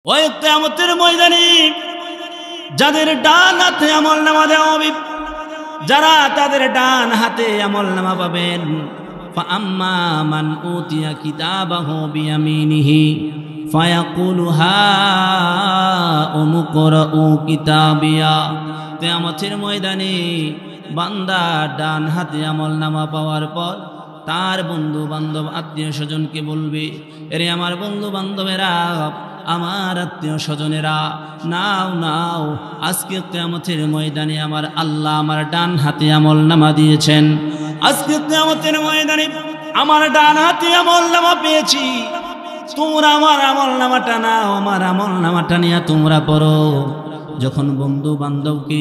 ওই কিয়ামতের ময়দানে যাদের ডান হাতে আমলনামা দেওয়া হবে, যারা তাদের ডান হাতে আমলনামা পাবেন, ফাআম্মা মান উতিয়া কিতাবাহু বিয়ামিনিহি ফায়াকুলু হাউম ইকরাউ কিতাবিয়া। কিয়ামতের ময়দানে বান্দা ডান হাতে আমলনামা পাওয়ার পর তার বন্ধু বান্ধব আত্মীয় স্বজনকে বলবে, এরে আমার বন্ধু বান্ধবেরা, আমার আত্মীয় স্বজনেরা, নাও নাও, আজকে কিয়ামতের ময়দানে আমার আল্লাহ আমার ডান হাতে আমলনামা দিয়েছেন। আজকে কিয়ামতের ময়দানে আমার ডান হাতে আমলনামা পেয়েছি, তোমরা আমার আমলনামাটা নাও, আমার আমলনামাটা নিয়ে তোমরা পড়ো। যখন বন্ধু বান্ধবকে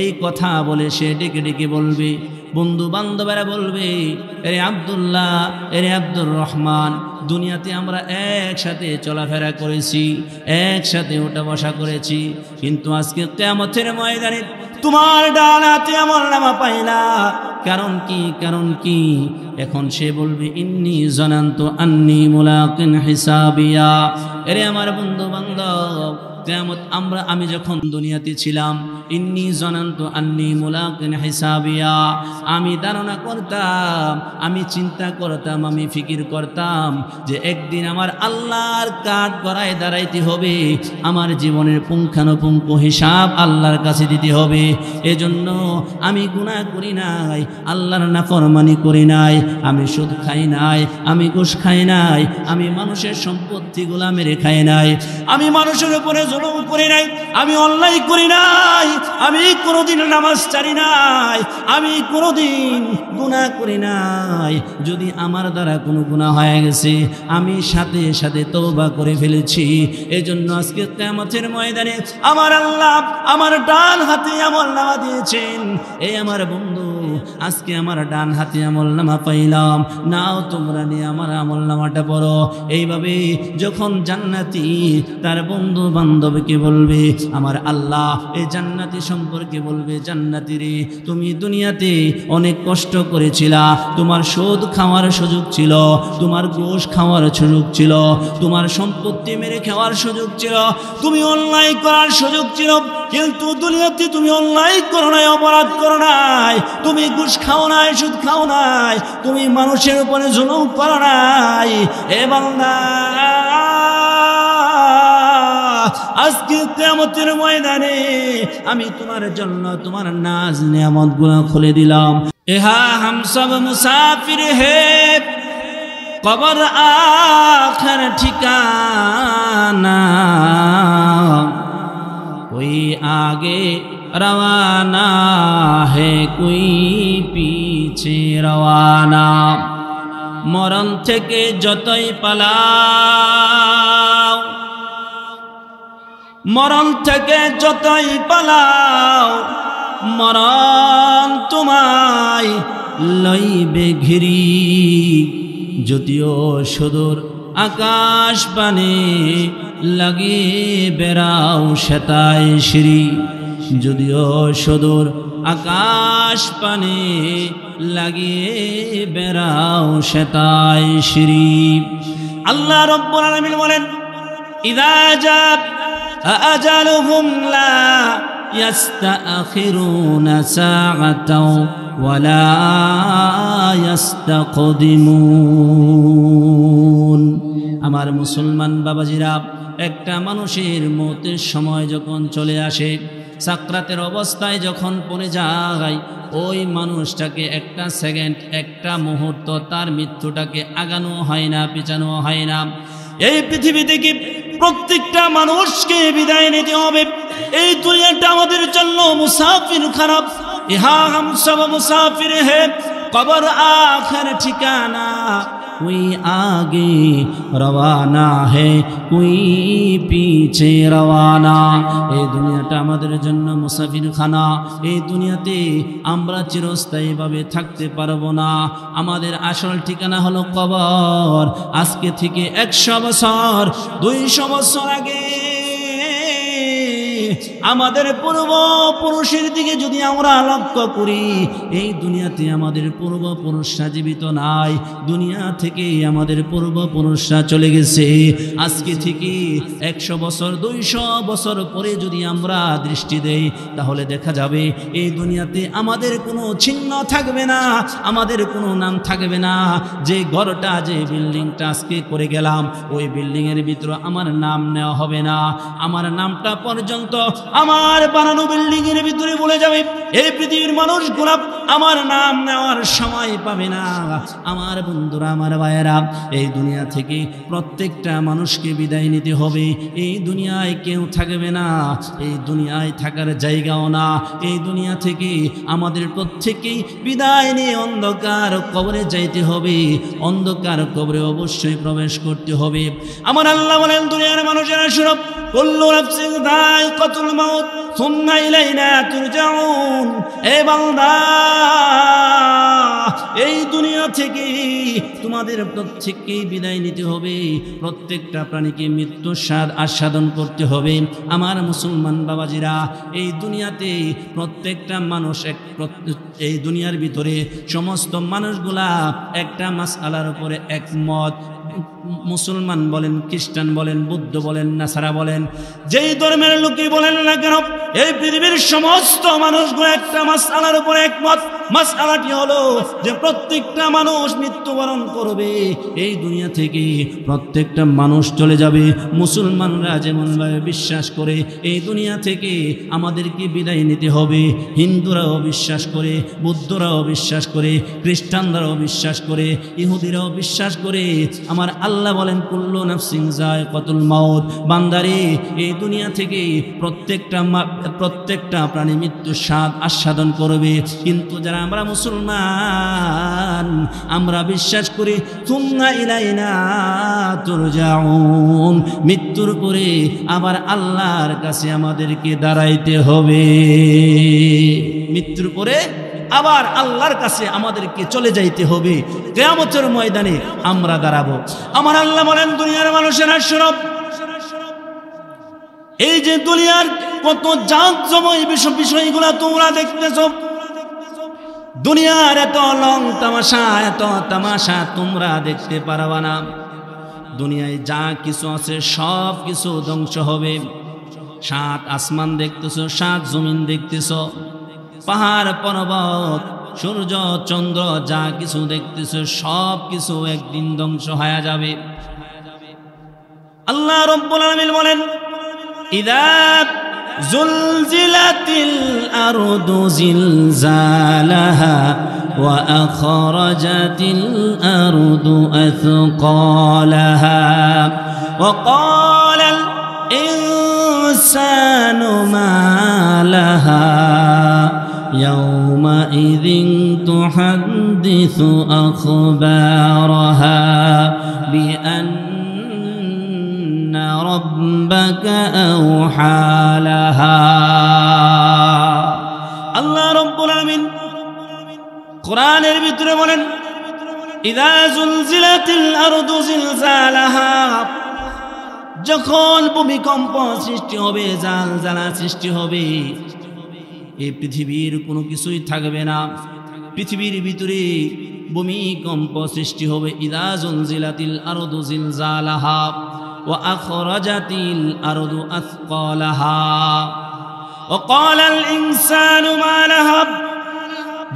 এই কথা বলে সে ডেকে ডেকে বলবে, বন্ধু বান্ধবেরা বলবে, এরে আব্দুল্লাহ, এরে আব্দুর রহমান, দুনিয়াতে আমরা একসাথে চলাফেরা করেছি, একসাথে ওঠা বসা করেছি, কিন্তু আজকে কিয়ামতের ময়দানে তোমার ডান হাতে আমলনামা পাইলা। কারণ কি? কারণ কি? এখন সে বলবে, ইন্নী জানান্তু আন্নী মুলাকিন হিসাবিয়া। এরে আমার বন্ধু বান্ধব, আমি যখন দুনিয়াতে ছিলাম, ইন্নী জানান্তু আন্নী মুলাকিন হিসাবিয়া, আমি ধারণা করতাম, আমি চিন্তা করতাম, আমি ফিকির করতাম যে একদিন আমার আল্লাহর কাঠ গড়ায় দাঁড়াইতে হবে, আমার জীবনের পুঙ্খানুপুঙ্খ হিসাব আল্লাহর কাছে দিতে হবে। এজন্য আমি গুনাহ করি নাই, আল্লাহর নাফরমানি করি নাই, আমি সুদ খাই নাই, আমি ঘুষ খাই নাই, আমি মানুষের সম্পত্তিগুলা মেরে খাই নাই, আমি মানুষের উপরে জুলুম করি নাই, আমি অন্যায় করি নাই, আমি কোনোদিন নামাজ ছাড়ি নাই, আমি কোনোদিন গুনাহ করি নাই। যদি আমার দ্বারা কোনো গুনাহ হয়ে গেছে, আমি সাথে সাথে তওবা করে ফেলেছি। এজন্য আজকে কিয়ামতের ময়দানে আমার আল্লাহ আমার ডান হাতে আমলনামা দিয়েছেন। এই আমার বন্ধু, আজকে আমার ডান হাতে আমলনামা পাইলাম, নাও তোমরা নিয়ে আমার আমলনামাটা পড়ো। এইভাবে যখন জান্নাতি তার বন্ধু বান্ধবকে বলবে, আমার আল্লাহ এই জান্নাতি সম্পর্কে বলবে, জান্নাতি রে, তুমি দুনিয়াতে অনেক কষ্ট করেছিলা, তোমার সুদ খাওয়ার সুযোগ ছিল, তোমার ঘুষ খাওয়ার সুযোগ ছিল, তোমার সম্পত্তি মেরে খাওয়ার সুযোগ ছিল, তুমি অন্যায় করার সুযোগ ছিল, কিন্তু দুনিয়াতে তুমি অন্যায় করো নাই, অপরাধ করো নাই, তুমি ঘুষ খাও নাই, সুদ খাও নাই, তুমি মানুষের উপরে জুলুম করো নাই। এ বান্দা, আজকে কিয়ামতের ময়দানে আমি তোমার জন্য তোমার নাজ নিয়ামতগুলো খুলে দিলাম। এহা হাম সব মুসাফির হে, কবর আখর ঠিকানা, कोई आगे रवाना है, कोई पीछे रवाना। মরণ থেকে যতই পালাও, মরণ থেকে যতই পালাও, মরণ তোমায় লইবে ঘিরি। যদিও সুদূর আকাশ পানে লাগিয়ে বেড়াও সেতায় সিঁড়ি, যদিও সুদূর আকাশ পানে লাগিয়ে বেড়াও সেতায় সিঁড়ি। আল্লাহ রাব্বুল আলামিন বলেন, ইযা জাআ আজালুহুম লা ইস্তাখিরুনা সাআতাও ওয়ালা ইস্তাকদিমুন। আমার মুসলমান বাবাজিরা, একটা মানুষের মৌতের সময় যখন চলে আসে, সাকরাতের অবস্থায় যখন পড়ে যায়, ওই মানুষটাকে একটা সেকেন্ড, একটা মুহূর্ত তার মৃত্যুটাকে আগানো হয় না, পিছানো হয় না। এই পৃথিবী থেকে প্রত্যেকটা মানুষকে বিদায় নিতে হবে। এই দুনিয়াটা আমাদের জন্য মুসাফির খারাপ। ইহা হাম সব মুসাফির হে, কবর আখর ঠিকানা, कोई आगे रवाना है, कोई पीछे रवाना। এই দুনিয়াটা আমাদের জন্য মুসাফির খানা। এই দুনিয়াতে আমরা চিরস্থায়ীভাবে থাকতে পারবো না। আমাদের আসল ঠিকানা হলো কবর। আজকে থেকে 100 বছর 200 বছর আগে আমাদের পূর্বপুরুষের দিকে যদি আমরা লক্ষ্য করি, এই দুনিয়াতে আমাদের পূর্বপুরুষরা জীবিত নাই, দুনিয়া থেকে আমাদের পূর্বপুরুষরা চলে গেছে। আজকে থেকে 100 বছর 200 বছর পরে যদি আমরা দৃষ্টি দেই, তাহলে দেখা যাবে এই দুনিয়াতে আমাদের কোনো চিহ্ন থাকবে না, আমাদের কোনো নাম থাকবে না। যে ঘরটা, যে বিল্ডিংটা আজকে করে গেলাম, ওই বিল্ডিংয়ের ভিতরে আমার নাম নেওয়া হবে না। আমার নামটা পর্যন্ত আমার বানানো বিল্ডিংয়ের ভিতরে বলে যাবে। এই পৃথিবীর মানুষগুলো আমার নাম নেওয়ার সময় পাবে না। আমার বন্ধুরা, আমার ভাইয়েরা, এই দুনিয়া থেকে প্রত্যেকটা মানুষকে বিদায় নিতে হবে। এই দুনিয়ায় কেউ থাকবে না, এই দুনিয়ায় থাকার জায়গাও না। এই দুনিয়া থেকে আমাদের প্রত্যেকেই বিদায় নিয়ে অন্ধকার কবরে যাইতে হবে। অন্ধকার কবরে অবশ্যই প্রবেশ করতে হবে। আমার আল্লাহ বলেন, দুনিয়ার মানুষেরা শুনো, কুল্লু নাফসিন যায়কাতুল মাউত সুম্মা ইলাইনা তুরজাউন। এ বান্দা, এই দুনিয়া থেকে তোমাদের প্রত্যেককেই বিদায় নিতে হবে। প্রত্যেকটা প্রাণীকে মৃত্যুর স্বাদ আস্বাদন করতে হবে। আমার মুসলমান বাবাজিরা, এই দুনিয়াতে প্রত্যেকটা মানুষ এই দুনিয়ার ভিতরে সমস্ত মানুষগুলা একটা মাসআলার উপরে একমত। মুসলমান বলেন, খ্রিস্টান বলেন, বুদ্ধ বলেন, নাসারা বলেন, যেই ধর্মের লোকই বলেন না কেন, এই পৃথিবীর সমস্ত মানুষগুলো একটা মাসআলার উপরে একমত। মাসআলাটি হলো যে প্রত্যেকটা মানুষ মৃত্যুবরণ করবে, এই দুনিয়া থেকে প্রত্যেকটা মানুষ চলে যাবে। মুসলমানরা যেমনভাবে বিশ্বাস করে এই দুনিয়া থেকে আমাদেরকে বিদায় নিতে হবে, হিন্দুরাও বিশ্বাস করে, বুদ্ধরাও বিশ্বাস করে, খ্রিস্টানরাও বিশ্বাস করে, ইহুদিরাও বিশ্বাস করে। আমার আল্লাহ বলেন, কুল্লু নাফসিন যায়কাতুল মাউত। বান্দারে, এই দুনিয়া থেকে প্রত্যেকটা প্রাণী মৃত্যুর স্বাদ আস্বাদন করবে। কিন্তু যারা আমরা মুসলমান, আমরা বিশ্বাস করি সুম্মা ইলাইনা তুরজাউন, মৃত্যুর পরে আবার আল্লাহর কাছে আমাদেরকে দাঁড়াইতে হবে। মৃত্যুর পরে আবার আল্লাহর কাছে আমাদেরকে চলে যাইতে হবে। কিয়ামতের ময়দানে আমরা দাঁড়াবো। আমার আল্লাহ বলেন, দুনিয়ার মানুষেরা শোনো, এই যে দুনিয়ার কত জাঁকজময় বিষয়গুলা তোমরা দেখতেছ, দুনিয়ার এত লং তামাশা, এত তামাশা তোমরা দেখতে পারবা না। দুনিয়ায় যা কিছু আছে সব কিছু ধ্বংস হবে। 7 আসমান দেখতেছ, 7 জমিন দেখতেছ, পাহাড় পর্বত, সূর্য চন্দ্র, যা কিছু দেখতেছ সব কিছু একদিন ধ্বংস হয়ে যাবে। আল্লাহ রাব্বুল আলামিন বলেন, ইযা জুলজিলাতিল আরদু জিলজালাহা ওয়া আখরাজাতিল আরদু আথকালাহা ওয়া ক্বালাল ইনসানু মা লাহা ইয়াওমাইযিন তুহাদ্দিসু আখবারাহা বিআন্না রাব্বাকা আওহা লাহা। আল্লাহ রাব্বুল আলামিন কোরআনের ভিতরে বলেন, ইযা জুলজিলাতিল আরদু জিলজালাহা, যখন ভূমিকম্প সৃষ্টি হবে, জালজালা সৃষ্টি হবে, এই পৃথিবীর কোনো কিছুই থাকবে না। পৃথিবীর ভিতরে ভূমিকম্প সৃষ্টি হবে। ইযা জুলজিলাতিল আরদু জিলজালাহা ওয়া আখরাজাতিল আরদু আথকালাহা ওয়া ক্বালাল ইনসানু মা লাহা,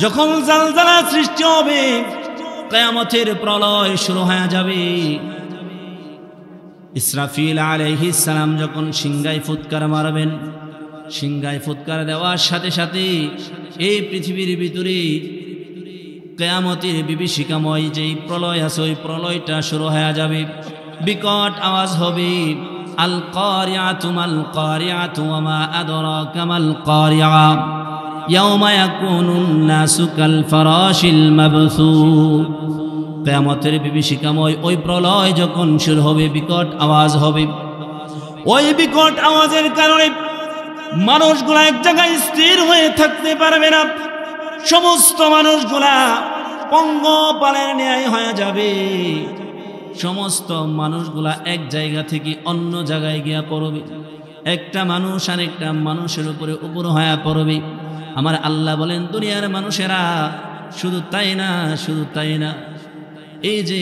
যখন জালজালা সৃষ্টি হবে, কিয়ামতের প্রলয় শুরু হয়ে যাবে। ইসরাফিল আলাইহিস সালাম যখন সিংহায় ফুৎকার মারবেন, সিংহায় ফুৎকার দেওয়ার সাথে সাথে এই পৃথিবীর ভিতরে কিয়ামতের বিভীষিকাময় যেই প্রলয় আছে, ওই প্রলয়টা শুরু হয়ে যাবে। বিকট আওয়াজ হবে, আল কারিআতু মাল কারিআতু ওয়া মা আদরাকা মাল কারিআ ইয়াওমা ইয়াকুনুন নাসু কাল ফারাশিল মাবসুস। কিয়ামতের বিভীষিকাময় ওই প্রলয় যখন শুরু হবে, বিকট আওয়াজ হবে। ওই বিকট আওয়াজের কারণে মানুষগুলা এক জায়গায় স্থির হয়ে থাকতে পারবে না। সমস্ত মানুষগুলা পঙ্গপালের ন্যায় হয়ে যাবে। সমস্ত মানুষগুলা এক জায়গা থেকে অন্য জায়গায় গিয়া পড়বে। একটা মানুষ আরেকটা মানুষের উপরে উপর হয়ে পড়বে। আমার আল্লাহ বলেন দুনিয়ার মানুষেরা শুধু তাই না, শুধু তাই না, এই যে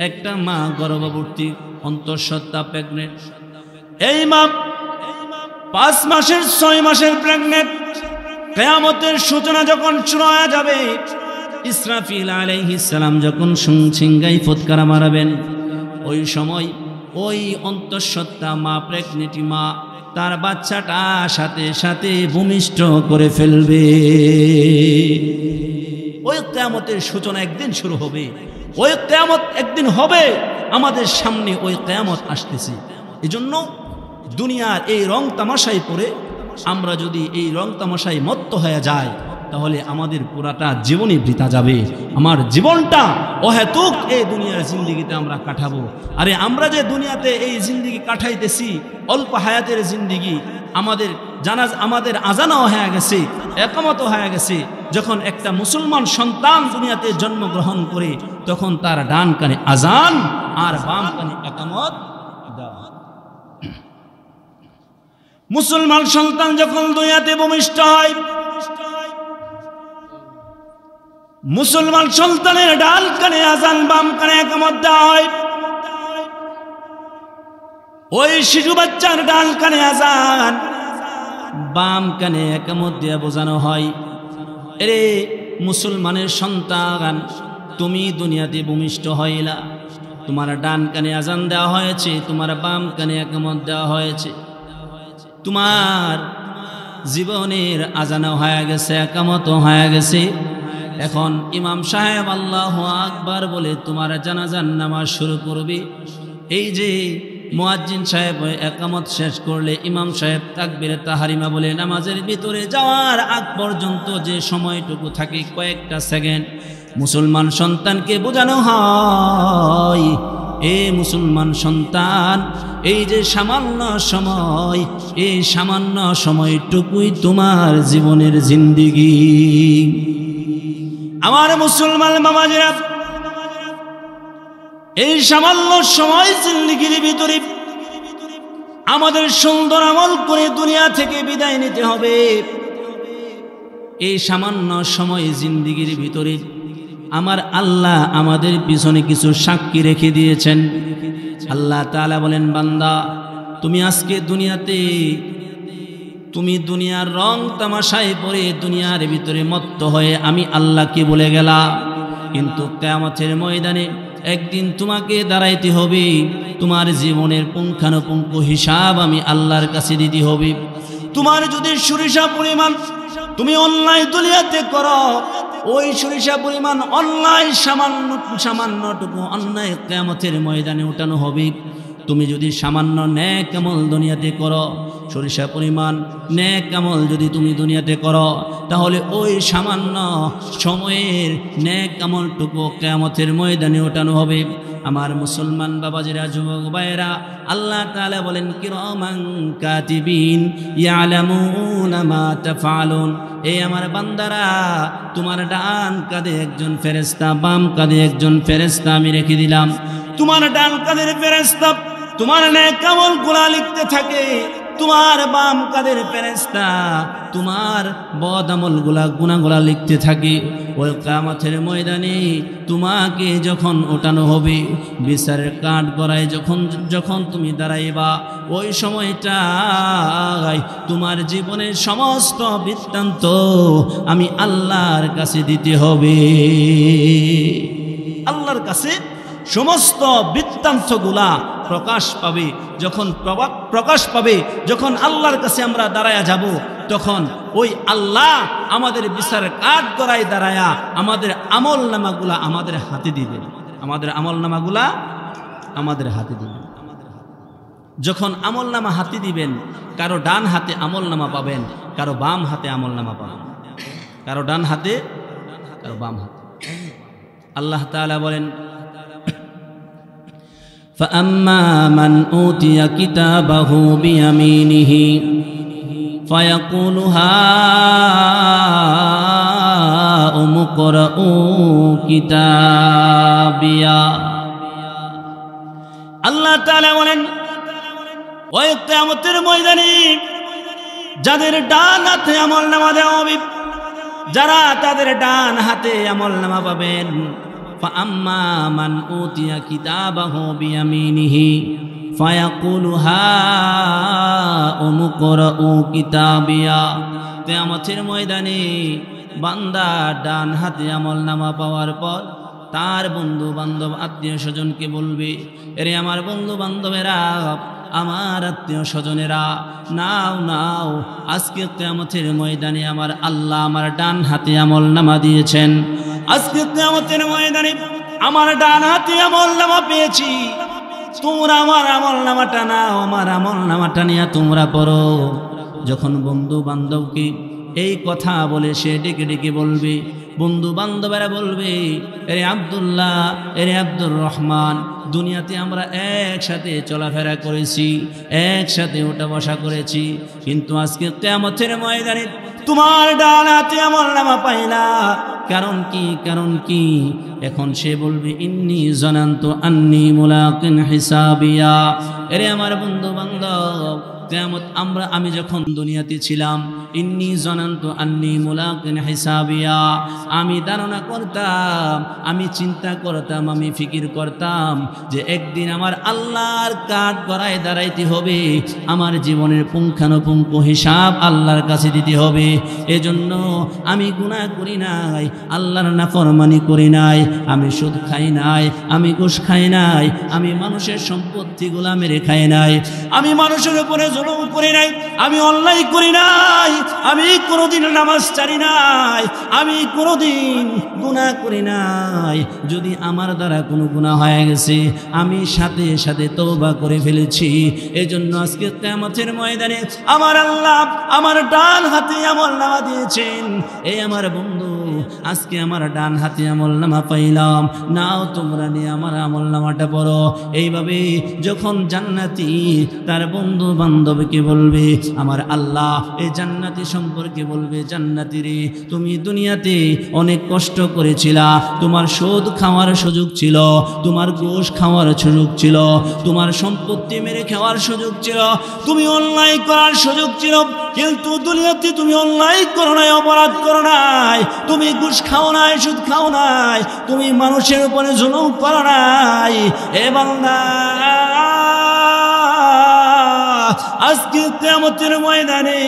একটা মা গর্ভবতী অন্তঃসত্ত্বা প্রেগনেন্ট, এই মা 5 মাসের 6 মাসের প্রেগনেন্ট, কিয়ামতের সূচনা যখন শুরু হয়ে যাবে, ইসরাফিল আলাইহিস সালাম যখন সিংহায় ফুৎকার মারাবেন, ওই সময় ওই অন্তঃসত্ত্বা মা, প্রেগনেন্ট মা, তার বাচ্চাটা সাথে সাথে ভূমিষ্ঠ করে ফেলবে। ওই কিয়ামতের সূচনা একদিন শুরু হবে, ওই কিয়ামত একদিন হবে, আমাদের সামনে ওই কিয়ামত আসতেছে। এজন্য দুনিয়ার এই রং তামাশায় পড়ে আমরা যদি এই রং তামাশায় মত্ত হয়ে যায়, তাহলে আমাদের পুরাটা জীবনই বৃথা যাবে। আমার জীবনটা অহেতুক এই দুনিয়ার জিন্দিগিতে আমরা কাটাবো। আরে আমরা যে দুনিয়াতে এই জিন্দিগি কাটাইতেছি, অল্প হায়াতের জিন্দিগি, আমাদের আজানও হয়ে গেছে, একামত হয়ে গেছে। যখন একটা মুসলমান সন্তান দুনিয়াতে জন্মগ্রহণ করে, তখন তার ডান কানে আজান আর বাম কানে একামত দেওয়া। মুসলমান সন্তান যখন দুনিয়াতে ভূমিষ্ঠ হয়, মুসলমান সন্তানের ডান কানে আজান, বাম কানে একামত দেওয়া হয়। ওই শিশু বাচ্চার ডান কানে আজান, বাম কানে একামত দিয়ে বোঝানো হয়, এরে মুসলমানের সন্তান, তুমি দুনিয়াতে ভূমিষ্ঠ হইলা, তোমার ডান কানে আজান দেওয়া হয়েছে, তোমার বাম কানে একামত দেওয়া হয়েছে, তোমার জীবনের আজানও হয়ে গেছে, একামতও হয়ে গেছে। এখন ইমাম সাহেব আল্লাহু আকবার বলে তোমার জানাজার নামাজ শুরু করবে। এই যে মুয়াজ্জিন সাহেব একামত শেষ করলে ইমাম সাহেব তাকবীরে তাহরিমা বলে নামাজের ভিতরে যাওয়ার আগ পর্যন্ত যে সময়টুকু থাকে, কয়েকটা সেকেন্ড, মুসলমান সন্তানকে বোঝানো হয়, এ মুসলমান সন্তান, এই যে সামান্য সময়, এই সামান্য সময়টুকুই তোমার জীবনের জিন্দিগি। আমার মুসলমান মামাজিরা, এই সামান্য সময় জিন্দিগির ভিতরে আমাদের সুন্দর আমল করে দুনিয়া থেকে বিদায় নিতে হবে। এই সামান্য সময় জিন্দিগির ভিতরে আমার আল্লাহ আমাদের পিছনে কিছু সাক্ষী রেখে দিয়েছেন। আল্লাহ তাআলা বলেন, বান্দা তুমি আজকে দুনিয়াতে, তুমি দুনিয়ার রং তামাশায় পড়ে দুনিয়ার ভিতরে মত্ত হয়ে আমি আল্লাহকে বলে গেলা, কিন্তু কিয়ামতের ময়দানে একদিন তোমাকে দাঁড়াইতে হবে, তোমার জীবনের পুঙ্খানুপুঙ্খ হিসাব আমি আল্লাহর কাছে দিতে হবে। তোমার যদি সরিষা পরিমাণ তুমি অন্যায় দুনিয়াতে করো, ওই সরিষা পরিমাণ অন্যায় সামান্যটুকু অন্যায় কিয়ামতের ময়দানে উঠানো হবে। তুমি যদি সামান্য নেক আমল দুনিয়াতে করো, সরিষা পরিমাণ নেক আমল যদি তুমি দুনিয়াতে করো, তাহলে ওই সামান্য সময়ের নেক আমলটুকু কিয়ামতের ময়দানে ওঠানো হবে। আমার মুসলমান বাবাজিরা, যুবক ভাইয়েরা, আল্লাহ তাআলা বলেন, কিরামান কাতিবিন ইয়ালামুনা মা তাফআলুন। এই আমার বান্দারা, তোমার ডান কাঁধে একজন ফেরেশতা, বাম কাঁধে একজন ফেরেশতা আমি রেখে দিলাম। তোমার ডান কাঁধের ফেরেশতা তোমার নেক আমলগুলো লিখতে থাকে, তোমার বাম কাঁধের ফেরেশতা তোমার বদ আমলগুলা, গুনাহগুলা লিখতে থাকে। ওই কিয়ামতের ময়দানে তোমাকে যখন ওঠানো হবে, বিচারের কাঠ গড়ায় যখন তুমি দাঁড়াইবা, ওই সময়টায় তোমার জীবনের সমস্ত বৃত্তান্ত আমি আল্লাহর কাছে দিতে হবে। আল্লাহর কাছে সমস্ত বৃত্তান্তগুলা প্রকাশ পাবে। যখন প্রকাশ পাবে, যখন আল্লাহর কাছে আমরা দাঁড়ায়া যাব, তখন ওই আল্লাহ আমাদের বিচারের কাঠ গড়ায় দাঁড়ায়া আমাদের আমল নামাগুলা আমাদের হাতে দিবেন। আমাদের আমল নামাগুলা আমাদের হাতে দিবেন। যখন আমল নামা হাতে দিবেন, কারো ডান হাতে আমল নামা পাবেন, কারো বাম হাতে আমল নামা পাবেন, কারো ডান হাতে, কারো বাম হাতে। আল্লাহ তাআলা বলেন, فأما من أوتي كتابه بيمينه فيقول هاؤم اقرءوا كتابيا আল্লাহ তাআলা বলেন ওই কিয়ামতের ময়দানে যাদের ডান হাতে আমলনামা দেওয়া হবে, যারা তাদের ডান হাতে আমলনামা পাবেন, ফাআম্মা মান উতিয়া কিতাবাহু বিয়ামিনিহি ফায়াকুলু হাউম ইকরাউ কিতাবিয়া। কিয়ামতের ময়দানে বান্দা ডান হাতে আমলনামা পাওয়ার পর তার বন্ধু বান্ধব আত্মীয় স্বজনকে বলবে, এরে আমার বন্ধু বান্ধবেরা, আমার আত্মীয় স্বজনেরা, নাও নাও, আজকে কিয়ামতের ময়দানে আমার আল্লাহ আমার ডান হাতে আমলনামা দিয়েছেন। আজকে কিয়ামতের ময়দানে আমার ডান হাতে আমলনামা পেয়েছি, তোমরা আমার আমলনামাটা নাও, আমার আমলনামাটা নিয়ে তোমরা পড়ো। যখন বন্ধু বান্ধবকে এই কথা বলে সে ডেকে ডেকে বলবে, বন্ধু বান্ধবেরা বলবে, এরে আব্দুল্লাহ, এরে আব্দুর রহমান, দুনিয়াতে আমরা একসাথে চলাফেরা করেছি, একসাথে ওঠা বসা করেছি, কিন্তু আজকে কিয়ামতের ময়দানে তোমার ডান হাতে আমলনামা পাইলা। কারণ কি? কারণ কি? এখন সে বলবে, ইন্নী জানান্তু আন্নী মুলাকিন হিসাবিয়া। এরে আমার বন্ধু বান্ধব, কিয়ামত আমি যখন দুনিয়াতে ছিলাম, ইন্নী জানান্তু আন্নী মুলাকিন হিসাবিয়া, আমি ধারণা করতাম, আমি চিন্তা করতাম, আমি ফিকির করতাম যে একদিন আমার আল্লাহর কাঠ গড়ায় দাঁড়াইতে হবে, আমার জীবনের পুঙ্খানুপুঙ্খ হিসাব আল্লাহর কাছে দিতে হবে। এজন্য আমি গুনাহ করি নাই, আল্লাহর নাফরমানি করি নাই, আমি সুদ খাই নাই, আমি ঘুষ খাই নাই, আমি মানুষের সম্পত্তিগুলা মেরে খাই নাই, আমি মানুষের উপরে জুলুম করি নাই, আমি অন্যায় করি নাই, আমি কোনোদিন নামাজ ছাড়ি নাই, আমি কোনোদিন গুনাহ করি নাই। যদি আমার দ্বারা কোনো গুনাহ হয়ে গেছে, আমি সাথে সাথে তওবা করে ফেলেছি। এজন্য আজকে কিয়ামতের ময়দানে আমার আল্লাহ আমার ডান হাতে আমলনামা দিয়েছেন। এই আমার বন্ধু, আজকে আমার ডান হাতে আমলনামা পাইলাম, নাও তোমরা নিয়ে আমার আমলনামাটা পড়ো। এইভাবে যখন জান্নাতি তার বন্ধু বান্ধবকে বলবে, আমার আল্লাহ এই জান্নাতি সম্পর্কে বলবে, জান্নাতি রে, তুমি দুনিয়াতে অনেক কষ্ট করেছিলা, তোমার সুদ খাওয়ার সুযোগ ছিল, তোমার ঘুষ খাওয়ার সুযোগ ছিল, তোমার সম্পত্তি মেরে খাওয়ার সুযোগ ছিল, তুমি অন্যায় করার সুযোগ ছিল, কিন্তু দুনিয়াতে তুমি অন্যায় করো নাই, অপরাধ করো নাই, তুমি ঘুষ খাও নাই, সুদ খাও নাই, তুমি মানুষের উপরে জুলুম করো নাই। এ বান্দা, আজকে কিয়ামতের ময়দানে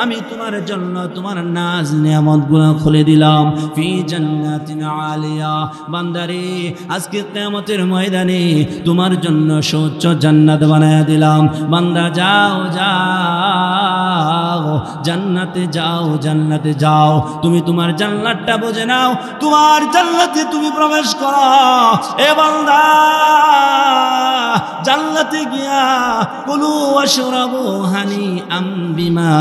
আমি তোমার জন্য তোমার নাজ নিয়ামতগুলো খুলে দিলাম, ফি জান্নাতিন আলিয়া। বান্দারে, আজকে কিয়ামতের ময়দানে তোমার জন্য সুউচ্চ জান্নাত বানায়া দিলাম। বান্দা, যাও যাও, জান্নাতে যাও, জান্নাতে যাও, তুমি তোমার জান্নাতটা বুঝে নাও, তোমার জান্নাতে তুমি প্রবেশ করো। এ বান্দা, জান্নাতে গিয়া কুলু ওয়াশরাবু হানিআম বিমা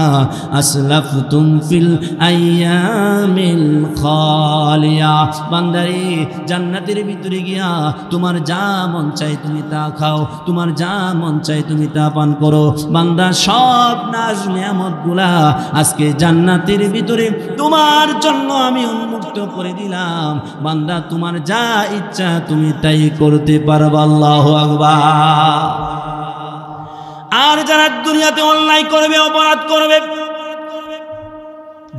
আসলাফতুম ফিল আইয়ামিল খালিয়া। বান্দারে, জান্নাতের ভিতরে গিয়া তোমার যা মন চাই তুমি তা খাও, তোমার যা মন চাই তুমি তা পান করো। বান্দা, সব নাজ নিয়ামতগুলা আজকে জান্নাতের ভিতরে তোমার জন্য আমি উন্মুক্ত করে দিলাম। বান্দা, তোমার যা ইচ্ছা তুমি তাই করতে পারবা। আল্লাহু আকবার। আর যারা দুনিয়াতে অন্যায় করবে, অপরাধ করবে,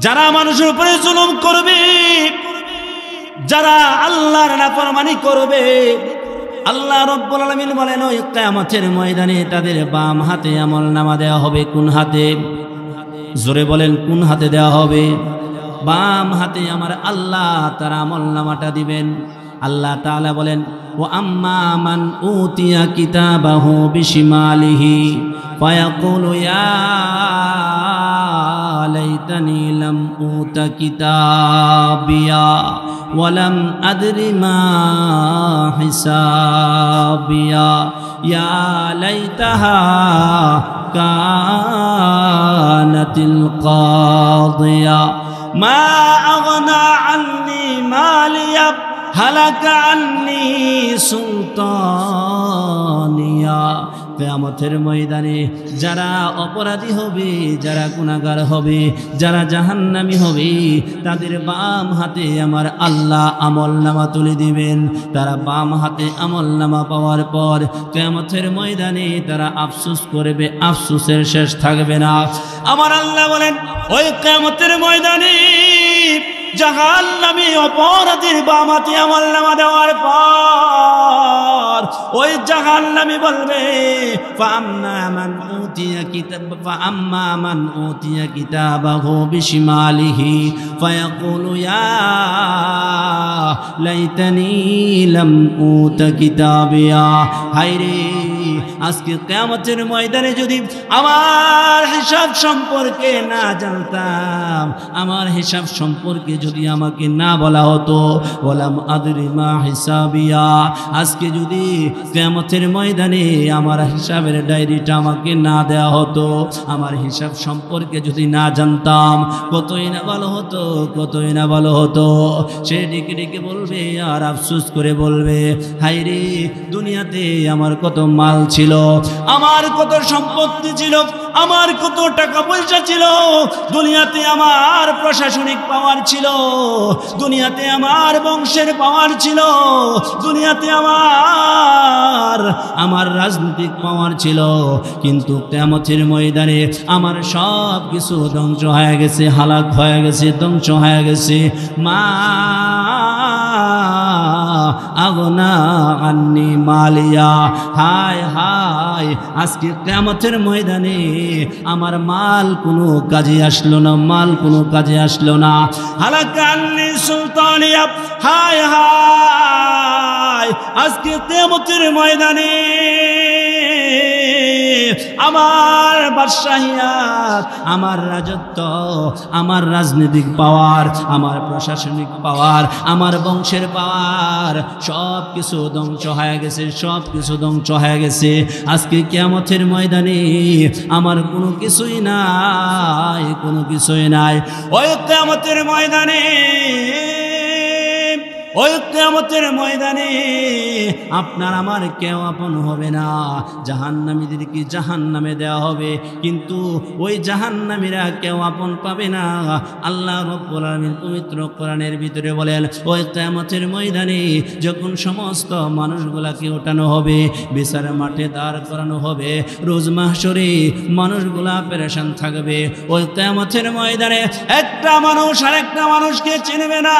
যারা মানুষের উপরে জুলুম করবে, যারা আল্লাহর নাফরমানি করবে, আল্লাহ রাব্বুল আলামিন বলেন ওই কিয়ামতের ময়দানে তাদের বাম হাতে আমলনামা দেওয়া হবে। কোন হাতে? জোরে বলেন, কোন হাতে দেওয়া হবে? বাম হাতে আমার আল্লাহ তার আমলনামাটা দিবেন। আল্লাহ তাআলা বলেন, ওয়া আম্মা মান উতিয়া কিতাবাহু বিশিমালিহি ফায়াকুলু ইয়া লাইতানি লাম উতা কিতাবিয়া ওয়া লাম আদরি মা হিসাবিয়া ইয়া লাইতাহা কানাতিল কাদিয়া মা আগনা আন্নি মালিয়া হালাকা আন্নি সুলতানিয়া কিয়ামতের ময়দানে যারা অপরাধী হবে, যারা গুনাহগার হবে, যারা জাহান্নামী হবে, তাদের বাম হাতে আমার আল্লাহ আমলনামা তুলে দিবেন। তারা বাম হাতে আমলনামা পাওয়ার পর কিয়ামতের ময়দানে তারা আফসোস করবে, আফসোসের শেষ থাকবে না। আমার আল্লাহ বলেন ওই কিয়ামতের ময়দানে জাহান্নামী অপরাধীর বাম হাতে আমলনামা দেওয়ার পর ওই জাহান্নামী বলবে ফাআম্মা মান উতিয়া কিতাবাহু বিশিমালিহি ফায়াকুলু ইয়া লাইতানি লাম উতা কিতাবিয়া। হায়রে, আজকে কিয়ামতের ময়দানে যদি আমার হিসাব সম্পর্কে না জানতাম, আমার হিসাব সম্পর্কে যদি আমাকে না বলা হতো, ওয়ালাম আদরি মা হিসাবিয়া, আজকে যদি কিয়ামতের ময়দানে আমার হিসাবের ডায়েরিটা আমাকে না দেওয়া হতো, আমার হিসাব সম্পর্কে যদি না জানতাম, কতই না ভালো হতো, কতই না ভালো হতো। সে ডেকে ডেকে বলবে আর আফসোস করে বলবে, হায়রে, দুনিয়াতে আমার কত মাল ছিল, আমার কত সম্পত্তি ছিল, আমার কত টাকা পয়সা ছিল, দুনিয়াতে আমার প্রশাসনিক পাওয়ার ছিল, দুনিয়াতে আমার বংশের পাওয়ার ছিল, দুনিয়াতে আমার রাজনৈতিক পাওয়ার ছিল, কিন্তু কিয়ামতের ময়দানে আমার সব কিছু ধ্বংস হয়ে গেছে, হালাক হয়ে গেছে, ধ্বংস হয়ে গেছে। মা আগনা আন্নি মালিয়া, হায় হায়, আজকে কিয়ামতের ময়দানে আমার মাল কোনো কাজে আসলো না, মাল কোনো কাজে আসলো না। হালাকা আন্নি সুলতানিয়া, হায় হায়, আজকে কিয়ামতের ময়দানে আমার বাদশাহিয়াত, আমার রাজত্ব, আমার রাজনৈতিক পাওয়ার, আমার প্রশাসনিক পাওয়ার, আমার বংশের পাওয়ার, সব কিছু ধ্বংস হয়ে গেছে, সব কিছু ধ্বংস হয়ে গেছে। আজকে কিয়ামতের ময়দানে আমার কোনো কিছুই নাই, কোনো কিছুই নাই। ওই কিয়ামতের ময়দানে, ওই কিয়ামতের ময়দানে আপনার আমার কেউ আপন হবে না। জাহান্নামীদেরকে জাহান্নামে দেওয়া হবে, কিন্তু ওই জাহান্নামীরা কেউ আপন পাবে না। আল্লাহ রাব্বুল আলামিন পবিত্র কোরআনের ভিতরে বলেন, ওই কিয়ামতের ময়দানে যখন সমস্ত মানুষগুলাকে ওঠানো হবে, বিচার মাঠে দাঁড় করানো হবে, রোজ মাহশরে মানুষগুলা পেরেশান থাকবে। ওই কিয়ামতের ময়দানে একটা মানুষ আরেকটা মানুষকে চিনবে না।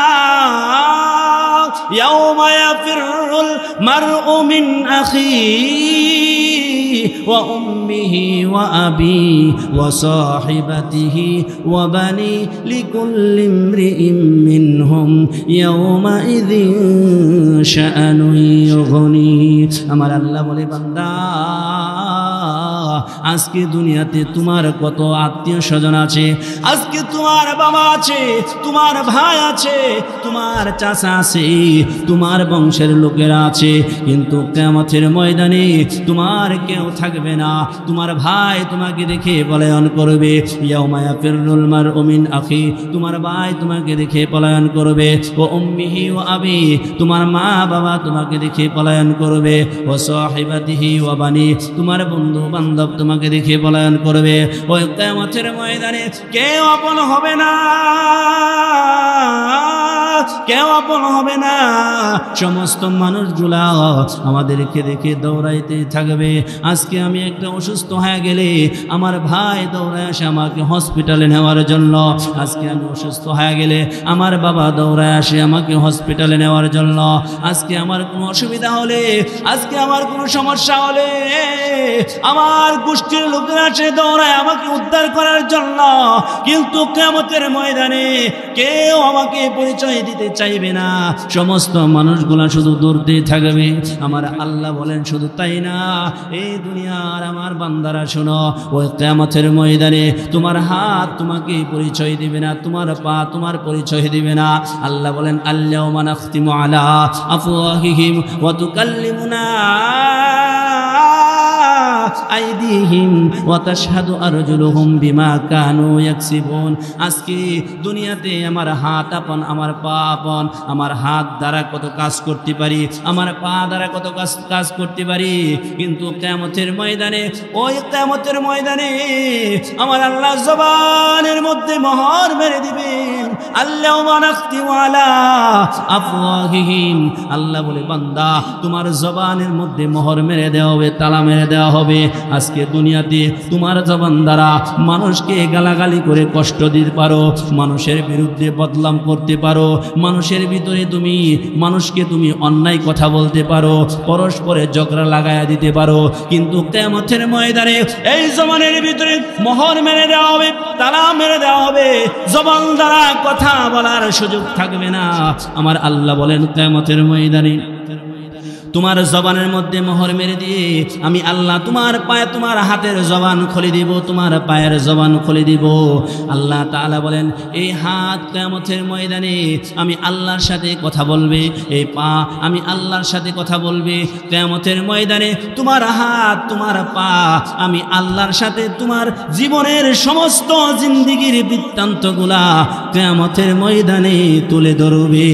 ইয়াউমা ইয়াফিরুল মারউ মিন আখিহি ওয়া উম্মিহি ওয়া আবিহি ওয়া সাহিবাতিহি ওয়া বানি লিকুল্লি ইমরিইম মিনহুম ইয়াউমা ইযিন শাআনুন ইউগনি। আমার আল্লাহ বলে, বান্দা, আজকে দুনিয়াতে তোমার কত আত্মীয় স্বজন আছে, আজকে তোমার বাবা আছে, তোমার ভাই আছে, তোমার চাচা আছে, তোমার বংশের লোকেরা আছে, কিন্তু কিয়ামতের ময়দানে তোমার কেউ থাকবে না। তোমার ভাই তোমাকে দেখে পলায়ন করবে, ইয়াউমা ইয়াফিরুল মারউ মিন আখি, তোমার ভাই তোমাকে দেখে পলায়ন করবে, ও উম্মিহি ওয়া আবি, তোমার মা বাবা তোমাকে দেখে পলায়ন করবে, ও সাহিবাতিহি ওয়া বানি, তোমার বন্ধু বান্ধব তোমাকে দেখে পলায়ন করবে। ওই কিয়ামতের ময়দানে কেউ আপন হবে না, কেউ আপন হবে না। সমস্ত মানুষগুলা আমাদেরকে দেখে দৌড়াইতে থাকবে। আজকে আমি একটা অসুস্থ হয়ে গেলে আমার ভাই দৌড়ায় আসে আমাকে হসপিটালে নেওয়ার জন্য, আজকে আমি অসুস্থ হয়ে গেলে আমার বাবা দৌড়ায় আসে আমাকে হসপিটালে নেওয়ার জন্য, আজকে আমার কোনো অসুবিধা হলে, আজকে আমার কোনো সমস্যা হলে আমার গোষ্ঠীর লোকেরা আসে দৌড়ায় আমাকে উদ্ধার করার জন্য, কিন্তু কিয়ামতের ময়দানে কেউ আমাকে পরিচয় দিতে চাইবে না। সমস্ত মানুষগুলা শুধু দৌড়তে থাকবে। আমার আল্লাহ বলেন, শুধু তাই না, এই দুনিয়ার আমার বান্দারা শোনো, ওই কিয়ামতের ময়দানে তোমার হাত তোমাকে পরিচয় দিবে না, তোমার পা তোমার পরিচয় দিবে না। আল্লাহ বলেন, আল-ইয়াওমা নাখতিমু আলা আফওয়াহিহিম ওয়া তুকাল্লিমুনা আইদিহিম ওয়া তাশহাদু আরজুলুহুম বিমা কানু ইয়াকসিবুন। আজকে দুনিয়াতে আমার হাত আপন, আমার পা আপন, আমার হাত দ্বারা কত কাজ করতে পারি, আমার পা দ্বারা কত কাজ করতে পারি, কিন্তু কিয়ামতের ময়দানে, ওই কিয়ামতের ময়দানে আমার আল্লাহ জবানের মধ্যে মোহর মেরে দিবেন। আল্লাহুম্মা নাখতিমু আলা আফওয়াহিহিম, আল্লাহ বলে বান্দা তোমার জবানের মধ্যে মোহর মেরে দেওয়া হবে, তালা মেরে দেওয়া হবে। আজকে দুনিয়াতে তোমার জবান দ্বারা মানুষকে গালাগালি করে কষ্ট দিতে পারো, মানুষের বিরুদ্ধে বদনাম করতে পারো, মানুষের ভিতরে মানুষকে তুমি অন্যায় কথা বলতে পারো, পরস্পরে ঝগড়া লাগায়া দিতে পারো, কিন্তু কিয়ামতের ময়দানে এই জবানের ভিতরে মোহর মেরে দেওয়া হবে, তালা মেরে দেওয়া হবে, জবান দ্বারা কথা বলার সুযোগ থাকবে না। আমার আল্লাহ বলেন কিয়ামতের ময়দানে তোমার জবানের মধ্যে মোহর মেরে দিয়ে আমি আল্লাহ তোমার পায়ে, তোমার হাতের জবান খুলে দিব, তোমার পায়ের জবান খুলে দিব। আল্লাহ তাআলা বলেন এই হাত কিয়ামতের ময়দানে আমি আল্লাহর সাথে কথা বলবে, এই পা আমি আল্লাহর সাথে কথা বলবে। কিয়ামতের ময়দানে তোমার হাত, তোমার পা আমি আল্লাহর সাথে তোমার জীবনের সমস্ত জিন্দেগির বৃত্তান্তগুলা কিয়ামতের ময়দানে তুলে ধরবে।